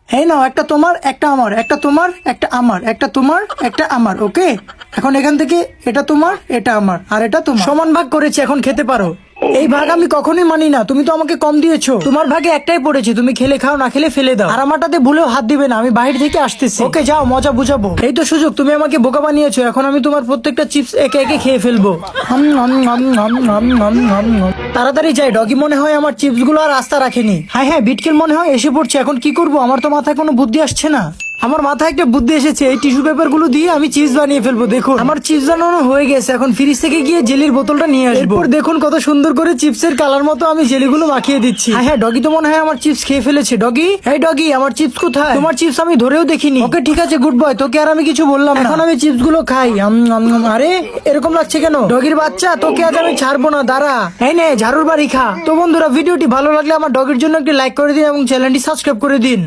এই নাও, একটা তোমার, একটা আমার, একটা তোমার, একটা আমার, একটা তোমার, একটা আমার। ওকে, এখন এখান থেকে এটা তোমার, এটা আমার, আর এটা তোমার। সমান ভাগ করেছি, এখন খেতে পারো। এই ভাগ আমি কখনোই মানি না, তুমি তো আমাকে কম দিয়েছো। তোমার ভাগে একটাই পড়েছে, তুমি খেলে খাও, না খেলে ফেলে দাও। আর আমারটাতে ভুলেও হাত দিবে না, আমি বাইরে থেকে আসতেছি। ওকে যাও, মজা বুঝাবো। এই তো সুযোগ, তুমি আমাকে বোকা বানিয়েছো, এখন আমি তোমার প্রত্যেকটা চিপস একে একে খেয়ে ফেলবো। তাড়াতাড়ি যাই, ডগি মনে হয় আমার চিপস গুলো আর আস্থা রাখেনি। হ্যাঁ হ্যাঁ, বিটকেল মনে হয় এসে পড়ছে, এখন কি করবো? আমার তো মাথায় কোনো বুদ্ধি আসছে না। আমার মাথায় একটা বুদ্ধি এসেছে, এই টিস্যু পেপার গুলো দিয়ে আমি চিপস বানিয়ে ফেলবো। দেখুন আমার চিপস বানানো হয়ে গেছে, এখন ফ্রিজ থেকে গিয়ে জেলির বোতলটা নিয়ে আসবো। এরপর দেখুন কত সুন্দর করে চিপসের কালার মতো আমি জেলিগুলো মাখিয়ে দিচ্ছি। হ্যাঁ হ্যাঁ, ডগি তো মনে হয় আমার চিপস খেয়ে ফেলেছে। ডগি, এই ডগি, আমার চিপস কোথায়? তোমার চিপস আমি ধরেও দেখিনি। ওকে ঠিক আছে, গুড বয়, তোকে আর আমি কিছু বললাম না। এখন আমি চিপস গুলো খাই। আরে এরকম লাগছে কেন? ডগির বাচ্চা, তোকে আজ আমি ছাড়বো না, দাঁড়া। এই নে ঝাড়ুর বাড়ি খা। তো বন্ধুরা, ভিডিওটি ভালো লাগলে আমার ডগির জন্য একটি লাইক করে দিন এবং চ্যানেলটি সাবস্ক্রাইব করে দিন।